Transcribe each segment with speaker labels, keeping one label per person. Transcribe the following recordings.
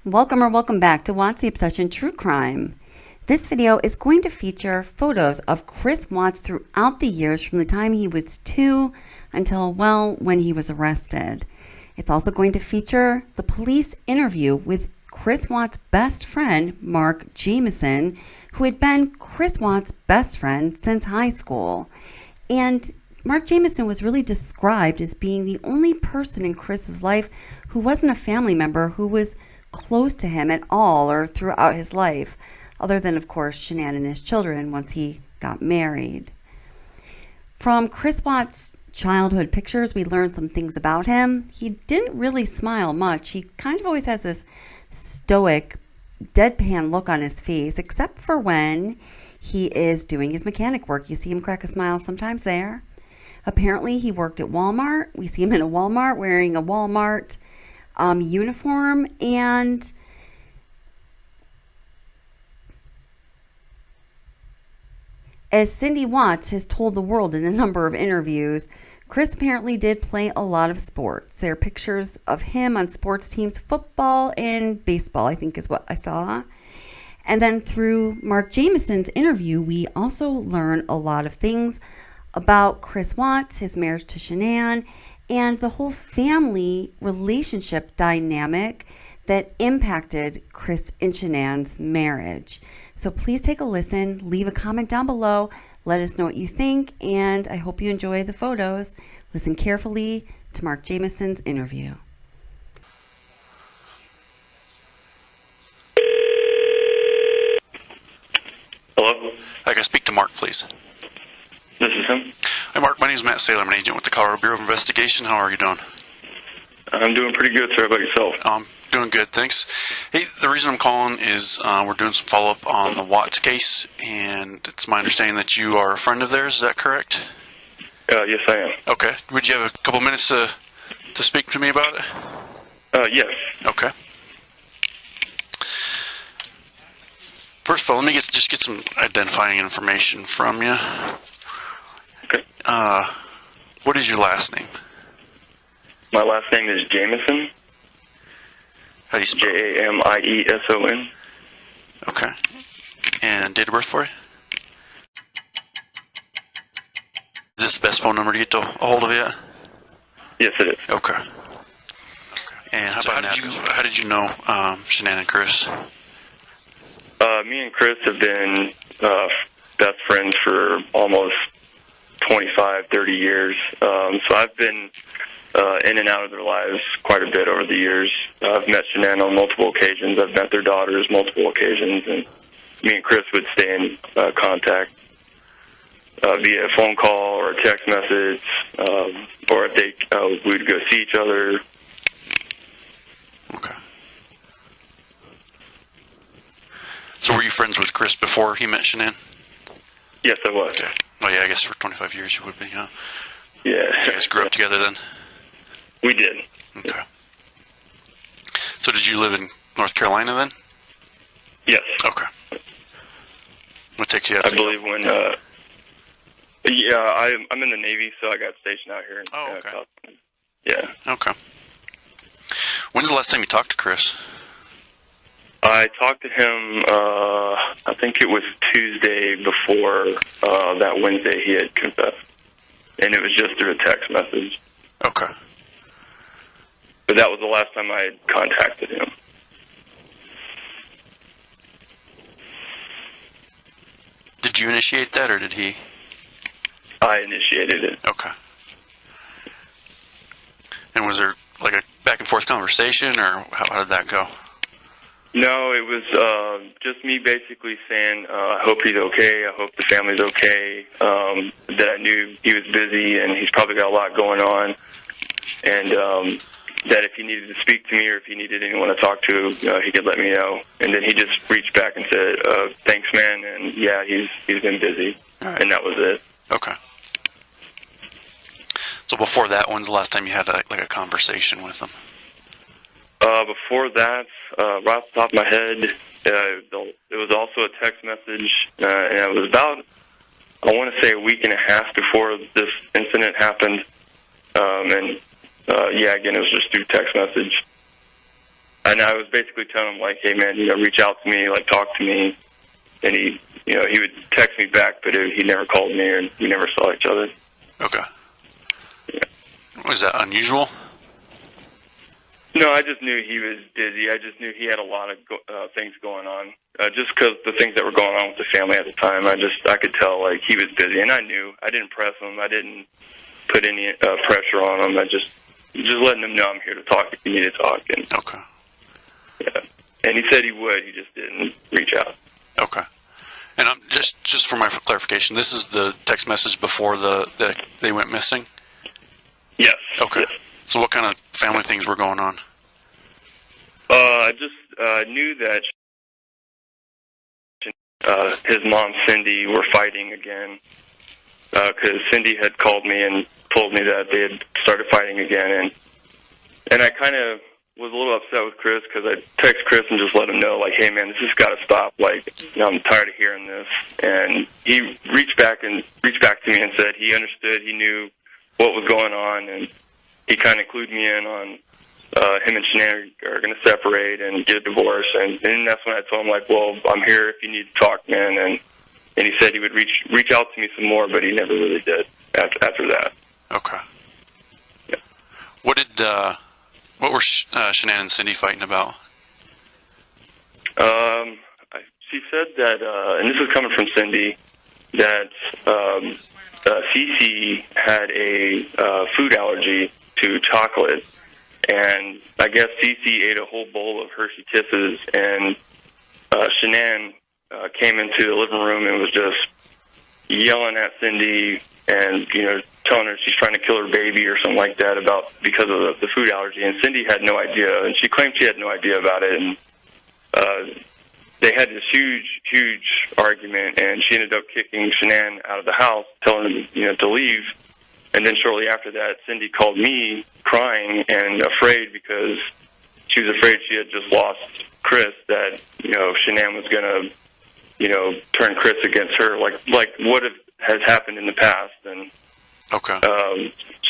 Speaker 1: Welcome back to Watts the Obsession True Crime. This video is going to feature photos of Chris Watts throughout the years from the time he was 2 until, well, when he was arrested. It's also going to feature the police interview with Chris Watts' best friend, Mark Jameson, who had been Chris Watts' best friend since high school. And Mark Jameson was really described as being the only person in Chris's life who wasn't a family member who was close to him at all or throughout his life, other than, of course, Shanann and his children once he got married. From Chris Watts' childhood pictures, we learned some things about him. He didn't really smile much. He kind of always has this stoic, deadpan look on his face, except for when he is doing his mechanic work. You see him crack a smile sometimes there. Apparently, he worked at Walmart. We see him in a Walmart wearing a Walmart uniform, and as Cindy Watts has told the world in a number of interviews, Chris apparently did play a lot of sports. There are pictures of him on sports teams, football and baseball, I think is what I saw. And then through Mark Jameson's interview, we also learn a lot of things about Chris Watts, his marriage to Shanann, and the whole family relationship dynamic that impacted Chris and Shanann's marriage. So please take a listen, leave a comment down below, let us know what you think, and I hope you enjoy the photos. Listen carefully to Mark Jameson's interview.
Speaker 2: Hello?
Speaker 3: I can speak to Mark, please.
Speaker 2: This is him.
Speaker 3: Hi, Mark. My name is Matt Saylor. I'm an agent with the Colorado Bureau of Investigation. How are you doing?
Speaker 2: I'm doing pretty good, sir. How about yourself?
Speaker 3: Doing good, thanks. Hey, the reason I'm calling is we're doing some follow-up on the Watts case, and it's my understanding that you are a friend of theirs. Is that correct?
Speaker 2: Yes, I am.
Speaker 3: Okay. Would you have a couple minutes to speak to me about it?
Speaker 2: Yes.
Speaker 3: Okay. First of all, let me just get some identifying information from you.
Speaker 2: Okay.
Speaker 3: What is your last name?
Speaker 2: My last name is Jameson.
Speaker 3: How do you spell it?
Speaker 2: Jamieson.
Speaker 3: Okay. And date of birth for you? Is this the best phone number to get a hold of you?
Speaker 2: Yes, it is.
Speaker 3: Okay. And how did you know Shanann and Chris?
Speaker 2: Me and Chris have been best friends for almost 25, 30 years. So I've been in and out of their lives quite a bit over the years. I've met Shanann on multiple occasions. I've met their daughters multiple occasions, and me and Chris would stay in contact via a phone call or a text message, or if we would go see each other.
Speaker 3: Okay. So were you friends with Chris before he met Shanann?
Speaker 2: Yes, I was.
Speaker 3: Okay. Well, yeah, I guess for 25 years you would be, huh?
Speaker 2: Yeah.
Speaker 3: You guys grew up together then?
Speaker 2: We did.
Speaker 3: Okay. So did you live in North Carolina then?
Speaker 2: Yes.
Speaker 3: Okay. What took you out?
Speaker 2: I believe when, I'm in the Navy, so I got stationed out here.
Speaker 3: Oh, okay.
Speaker 2: Yeah.
Speaker 3: Okay. When's the last time you talked to Chris?
Speaker 2: I talked to him, I think it was Tuesday before that Wednesday he had confessed. And it was just through a text message.
Speaker 3: Okay.
Speaker 2: But that was the last time I had contacted him.
Speaker 3: Did you initiate that, or did he?
Speaker 2: I initiated it.
Speaker 3: Okay. And was there like a back and forth conversation, or how did that go?
Speaker 2: No, it was just me basically saying, I hope he's okay, I hope the family's okay, that I knew he was busy and he's probably got a lot going on, and that if he needed to speak to me or if he needed anyone to talk to, he could let me know. And then he just reached back and said, thanks, man, and yeah, he's been busy.
Speaker 3: All right.
Speaker 2: And that was it.
Speaker 3: Okay. So before that, when's the last time you had a conversation with him?
Speaker 2: Before that, right off the top of my head, it was also a text message, and it was about, I want to say, a week and a half before this incident happened. Again, it was just through text message. and I was basically telling him, like, hey, man, reach out to me, like, talk to me. And he would text me back, but he never called me, and we never saw each other.
Speaker 3: Okay.
Speaker 2: Yeah.
Speaker 3: Was that unusual?
Speaker 2: No, I just knew he was busy. I just knew he had a lot of things going on. Just because the things that were going on with the family at the time, I could tell, like, he was busy, and I knew. I didn't press him. I didn't put any pressure on him. I just letting him know I'm here to talk if you need to talk. And,
Speaker 3: okay.
Speaker 2: Yeah. And he said he would. He just didn't reach out.
Speaker 3: Okay. And I'm just for my clarification, this is the text message before they went missing?
Speaker 2: Yes.
Speaker 3: Okay.
Speaker 2: Yes.
Speaker 3: So what kind of family things were going on?
Speaker 2: I just knew that his mom, Cindy, were fighting again, because Cindy had called me and told me that they had started fighting again, and I kind of was a little upset with Chris, because I text Chris and just let him know, like, hey, man, this has got to stop. Like, I'm tired of hearing this. And he reached back to me and said he understood, he knew what was going on, and he kind of clued me in on him and Shanann are going to separate and get a divorce. And that's when I told him, like, well, I'm here if you need to talk, man. And he said he would reach out to me some more, but he never really did after that.
Speaker 3: Okay.
Speaker 2: Yeah.
Speaker 3: What were Shanann and Cindy fighting about?
Speaker 2: She said that, and this is coming from Cindy, that Cece had a food allergy to chocolate, and I guess Cece ate a whole bowl of Hershey Kisses, and Shanann came into the living room and was just yelling at Cindy and, telling her she's trying to kill her baby or something like that because of the food allergy. And Cindy had no idea, and she claimed she had no idea about it. And they had this huge argument, and she ended up kicking Shanann out of the house, telling her, to leave. And then shortly after that, Cindy called me crying and afraid, because she was afraid she had just lost Chris, that, Shanann was going to, turn Chris against her, like what has happened in the past. And
Speaker 3: okay.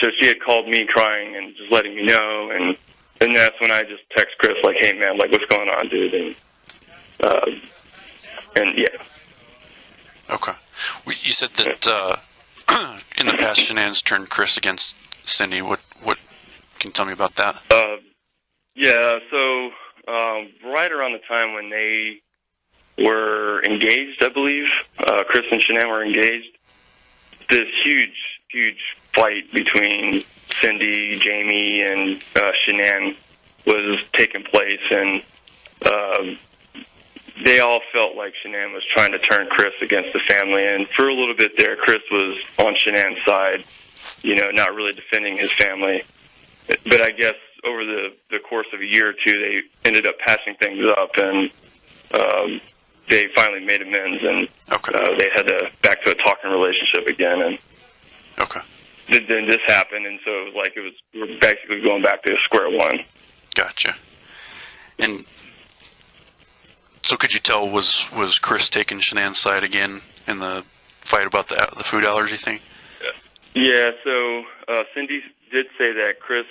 Speaker 2: So she had called me crying and just letting me know, and that's when I just text Chris, like, hey, man, like, what's going on, dude? And yeah.
Speaker 3: Okay. You said that in the past Shanann's turned Chris against Cindy. What can you tell me about that?
Speaker 2: Yeah, so right around the time when they were engaged, I believe, Chris and Shanann were engaged, this huge fight between Cindy, Jamie, and Shanann was taking place, and they all felt like Shanann was trying to turn Chris against the family, and for a little bit there, Chris was on Shanann's side, not really defending his family. But I guess over the course of a year or two, they ended up patching things up, and they finally made amends, and they had back to a talking relationship again. And
Speaker 3: okay.
Speaker 2: Then this happened, and so it was like we were basically going back to square one.
Speaker 3: Gotcha. And so could you tell, was Chris taking Shanann's side again in the fight about the food allergy thing?
Speaker 2: Yeah, so Cindy did say that Chris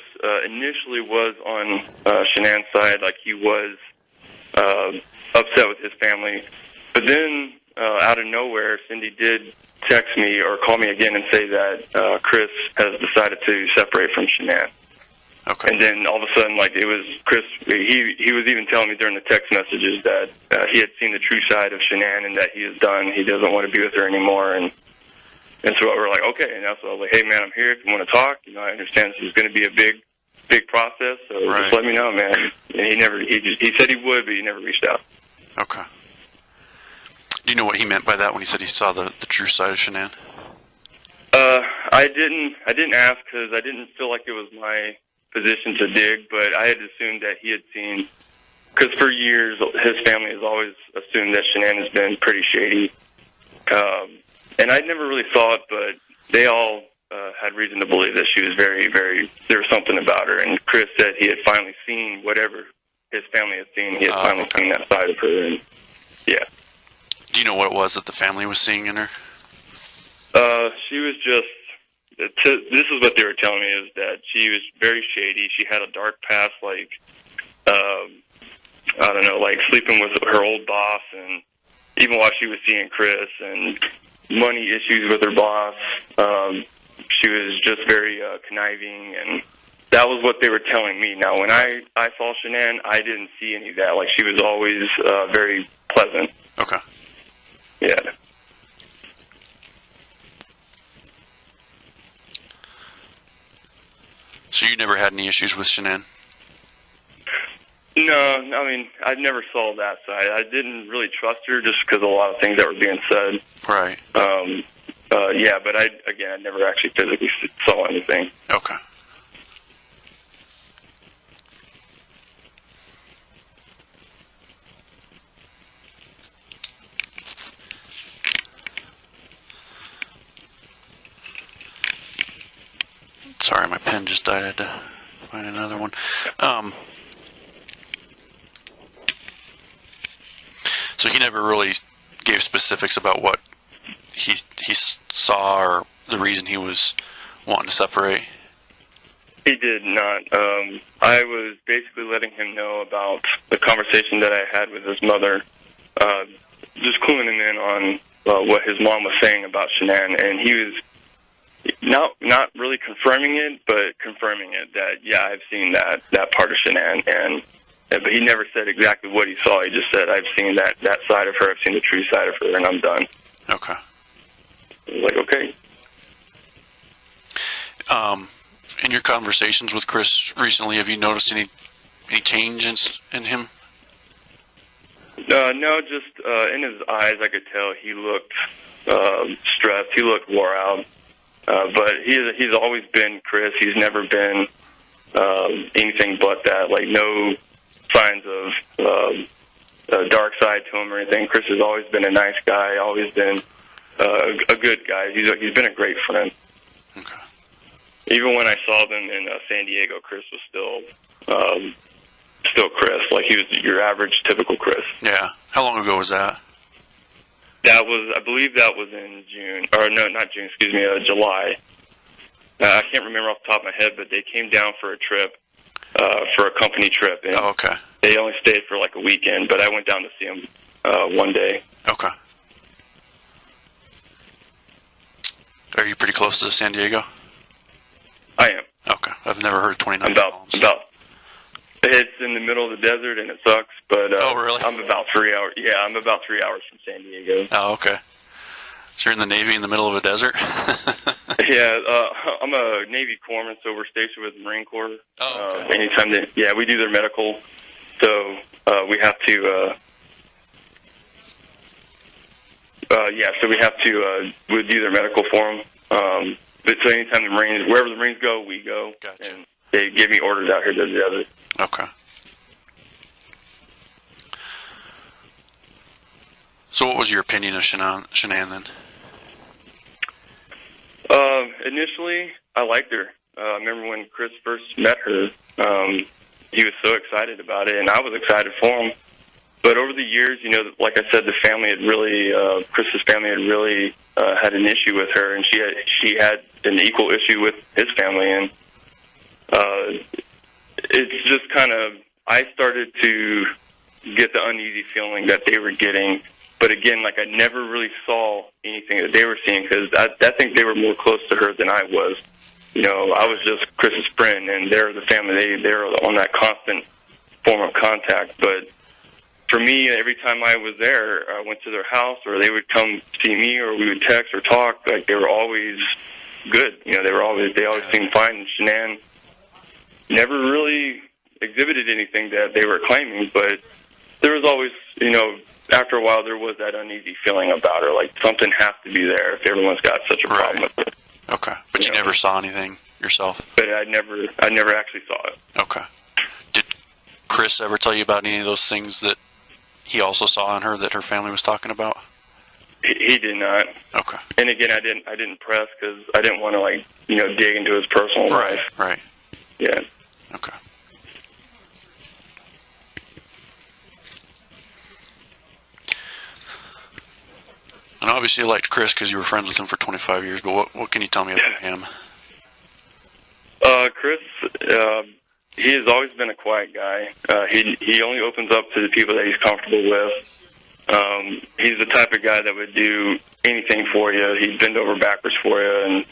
Speaker 2: initially was on Shanann's side, like he was upset with his family. But then out of nowhere, Cindy did text me or call me again and say that Chris has decided to separate from Shanann.
Speaker 3: Okay.
Speaker 2: And then all of a sudden, like, it was Chris, he was even telling me during the text messages that he had seen the true side of Shanann and that he is done. He doesn't want to be with her anymore. And so we were like, okay. And that's when I was like, hey, man, I'm here if you want to talk. I understand this is going to be a big process, so just let me know, man. And he said he would, but he never reached out.
Speaker 3: Okay. Do you know what he meant by that when he said he saw the true side of Shanann?
Speaker 2: I didn't ask, because I didn't feel like it was my position to dig, but I had assumed that he had seen, because for years his family has always assumed that Shanann has been pretty shady, and I never really saw it, but they all had reason to believe that she was very, very, there was something about her, and Chris said he had finally seen whatever his family had seen. He had finally seen that side of her, and yeah.
Speaker 3: Do you know what it was that the family was seeing in her?
Speaker 2: She was just, this is what they were telling me, is that she was very shady. She had a dark past, like, I don't know, like sleeping with her old boss, and even while she was seeing Chris, and money issues with her boss. She was just very conniving, and that was what they were telling me. Now, when I saw Shanann, I didn't see any of that. Like, she was always very pleasant.
Speaker 3: Okay.
Speaker 2: Yeah.
Speaker 3: So you never had any issues with Shanann?
Speaker 2: No, I mean, I never saw that side. I didn't really trust her just because of a lot of things that were being said.
Speaker 3: Right.
Speaker 2: Yeah, but I never actually physically saw anything.
Speaker 3: Okay. Sorry, my pen just died. I had to find another one. So he never really gave specifics about what he saw or the reason he was wanting to separate?
Speaker 2: He did not. I was basically letting him know about the conversation that I had with his mother, just cluing him in on what his mom was saying about Shanann, and he was not really confirming it, but confirming it that, yeah, I've seen that part of Shanann, but he never said exactly what he saw. He just said, I've seen that side of her, I've seen the true side of her, and I'm done.
Speaker 3: Okay.
Speaker 2: I was like, okay.
Speaker 3: In your conversations with Chris recently, have you noticed any changes in him?
Speaker 2: No, just in his eyes, I could tell he looked stressed. He looked wore out. But he's always been Chris. He's never been anything but that. Like, no signs of a dark side to him or anything. Chris has always been a nice guy. Always been a good guy. He's been a great friend.
Speaker 3: Okay.
Speaker 2: Even when I saw them in San Diego, Chris was still Chris. Like, he was your average, typical Chris.
Speaker 3: Yeah. How long ago was that?
Speaker 2: I believe that was in June, or no, not June, excuse me, July. I can't remember off the top of my head, but they came down for a trip, for a company trip. And
Speaker 3: okay.
Speaker 2: They only stayed for like a weekend, but I went down to see them one day.
Speaker 3: Okay. Are you pretty close to San Diego?
Speaker 2: I am.
Speaker 3: Okay. I've never heard 29
Speaker 2: It's in the middle of the desert, and it sucks, but
Speaker 3: oh, really?
Speaker 2: I'm about 3 hours. Yeah, I'm about 3 hours from San Diego.
Speaker 3: Oh, okay. So you're in the Navy in the middle of a desert?
Speaker 2: Yeah, I'm a Navy corpsman, so we're stationed with the Marine Corps.
Speaker 3: Oh, okay.
Speaker 2: Anytime we do their medical, so we have to. We do their medical for them. But so anytime wherever the Marines go, we go.
Speaker 3: Gotcha.
Speaker 2: And they give me orders out here to the other.
Speaker 3: Okay. So what was your opinion of Shanann then?
Speaker 2: Initially, I liked her. I remember when Chris first met her, he was so excited about it, and I was excited for him. But over the years, like I said, the family had really, Chris's family had really had an issue with her, and she had an equal issue with his family, and it's just kind of, I started to get the uneasy feeling that they were getting. But again, like, I never really saw anything that they were seeing, because I think they were more close to her than I was. I was just Chris's friend, and they're the family. They're on that constant form of contact. But for me, every time I was there, I went to their house, or they would come see me, or we would text or talk. Like, they were always good. They always seemed fine. And Shanann never really exhibited anything that they were claiming, but there was always, after a while, there was that uneasy feeling about her, like something has to be there if everyone's got such a problem with her.
Speaker 3: Okay, but you never saw anything yourself?
Speaker 2: But I never actually saw it.
Speaker 3: Okay. Did Chris ever tell you about any of those things that he also saw in her that her family was talking about?
Speaker 2: He did not.
Speaker 3: Okay.
Speaker 2: And again, I didn't press, because I didn't want to, dig into his personal life.
Speaker 3: Right.
Speaker 2: Yeah.
Speaker 3: Okay. And obviously you liked Chris because you were friends with him for 25 years, but what can you tell me about him?
Speaker 2: Chris, he has always been a quiet guy. He only opens up to the people that he's comfortable with. He's the type of guy that would do anything for you. He'd bend over backwards for you, and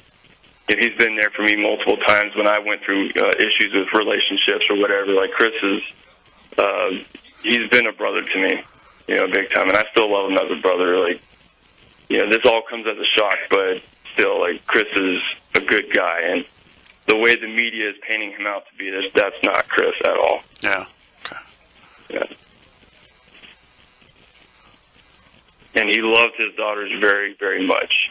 Speaker 2: he's been there for me multiple times when I went through issues with relationships or whatever. Like Chris is, he's been a brother to me, big time, and I still love him as a brother. Like, this all comes as a shock, but still, like, Chris is a good guy, and the way the media is painting him out to be that's not Chris at all.
Speaker 3: Yeah. Okay.
Speaker 2: Yeah. And he loved his daughters very, very much.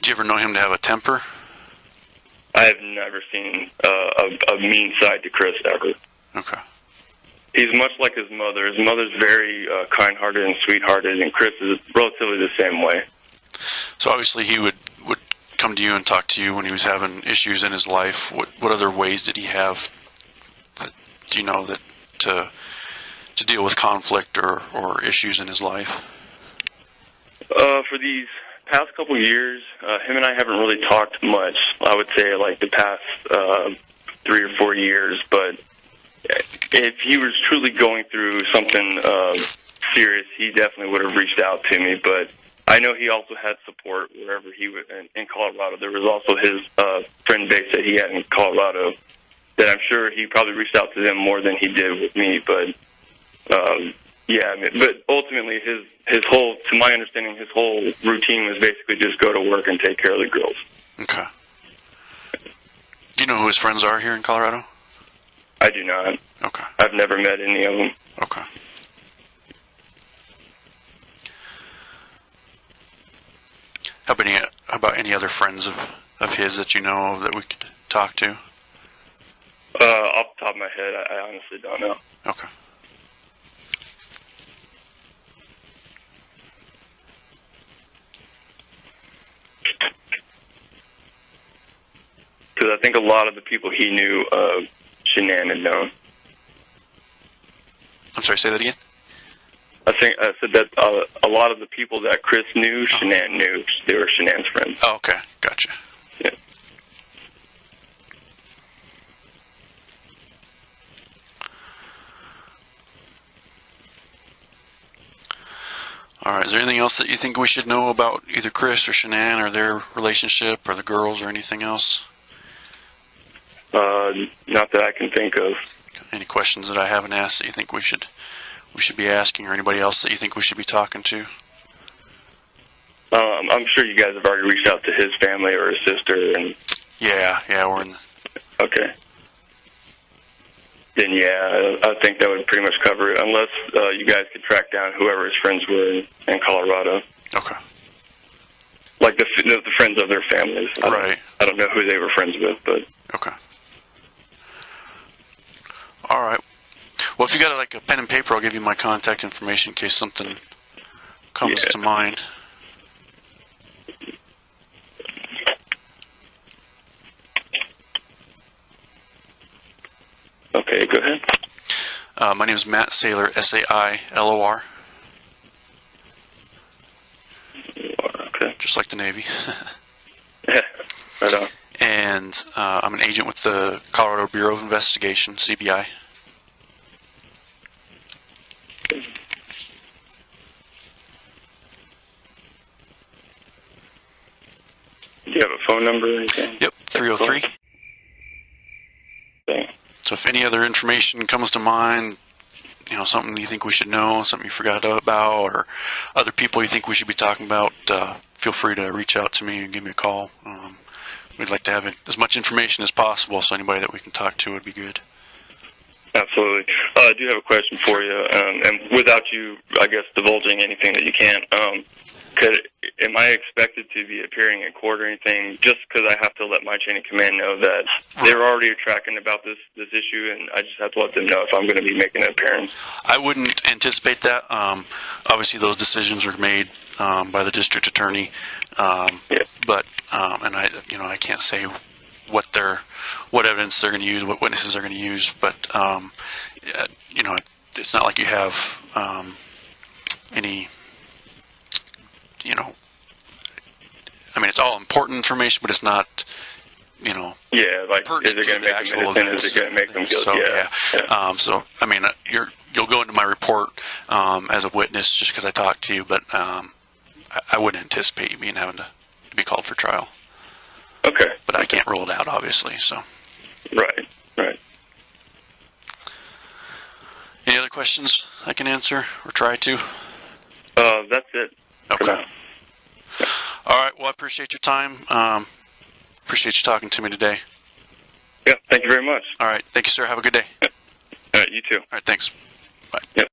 Speaker 3: Do you ever know him to have a temper?
Speaker 2: I have never seen a mean side to Chris ever.
Speaker 3: Okay.
Speaker 2: He's much like his mother. His mother's very kind-hearted and sweethearted, and Chris is relatively the same way.
Speaker 3: So obviously he would come to you and talk to you when he was having issues in his life. What other ways did he have, that to deal with conflict or issues in his life?
Speaker 2: For these past couple years, him and I haven't really talked much. I would say like the past 3 or 4 years, but if he was truly going through something serious, he definitely would have reached out to me. But I know he also had support wherever he was in Colorado. There was also his friend base that he had in Colorado that I'm sure he probably reached out to them more than he did with me. But but ultimately his whole, to my understanding, his whole routine was basically just go to work and take care of the girls.
Speaker 3: Okay. Do you know who his friends are here in Colorado?
Speaker 2: I do not.
Speaker 3: Okay.
Speaker 2: I've never met any of them.
Speaker 3: Okay. How about any other friends of his that you know of that we could talk to?
Speaker 2: Off the top of my head, I honestly don't know.
Speaker 3: Okay.
Speaker 2: Because I think a lot of the people he knew, Shanann had known.
Speaker 3: I'm sorry, say that again?
Speaker 2: I said that a lot of the people that Chris knew, Shanann knew. They were Shanann's friends.
Speaker 3: Oh, okay. Gotcha.
Speaker 2: Yeah.
Speaker 3: All right. Is there anything else that you think we should know about either Chris or Shanann or their relationship or the girls or anything else?
Speaker 2: Not that I can think of.
Speaker 3: Any questions that I haven't asked that you think we should be asking, or anybody else that you think we should be talking to?
Speaker 2: I'm sure you guys have already reached out to his family or his sister. And
Speaker 3: Yeah, we're in.
Speaker 2: Okay. Then I think that would pretty much cover it, unless you guys could track down whoever his friends were in Colorado.
Speaker 3: Okay.
Speaker 2: Like the friends of their families.
Speaker 3: Right.
Speaker 2: I don't know who they were friends with, but.
Speaker 3: Okay. All right. Well, if you got like a pen and paper, I'll give you my contact information in case something comes to mind.
Speaker 2: Okay, go ahead.
Speaker 3: My name is Matt Saylor, Sailor.
Speaker 2: Okay.
Speaker 3: Just like the Navy.
Speaker 2: Yeah, right on.
Speaker 3: And I'm an agent with the Colorado Bureau of Investigation, CBI.
Speaker 2: Do you have a phone number or anything?
Speaker 3: Yep, 303.
Speaker 2: Okay.
Speaker 3: So if any other information comes to mind, something you think we should know, something you forgot about, or other people you think we should be talking about, feel free to reach out to me and give me a call. We'd like to have as much information as possible, so anybody that we can talk to would be good.
Speaker 2: Absolutely. I do have a question for you, and without you, I guess, divulging anything that you can't, am I expected to be appearing in court or anything, just because I have to let my chain of command know that they're already tracking about this issue, and I just have to let them know if I'm going to be making an appearance?
Speaker 3: I wouldn't anticipate that. Obviously, those decisions are made by the district attorney, but and I can't say what evidence they're going to use, what witnesses they're going to use, but it's not like you have any I mean, it's all important information, but it's not,
Speaker 2: Yeah, like, is
Speaker 3: pertinent
Speaker 2: it going
Speaker 3: to
Speaker 2: to
Speaker 3: the
Speaker 2: make them
Speaker 3: actual
Speaker 2: innocent?
Speaker 3: events.
Speaker 2: Is it going to make them guilty?
Speaker 3: So, so, I mean, you'll go into my report as a witness just because I talked to you, but I wouldn't anticipate you having to be called for trial.
Speaker 2: Okay.
Speaker 3: But I can't rule it out, obviously. So.
Speaker 2: Right.
Speaker 3: Any other questions I can answer or try to?
Speaker 2: That's it.
Speaker 3: Okay. All right. Well, I appreciate your time. Appreciate you talking to me today.
Speaker 2: Yeah. Thank you very much.
Speaker 3: All right. Thank you, sir. Have a good day.
Speaker 2: All right. You too.
Speaker 3: All right. Thanks. Bye.
Speaker 2: Yep.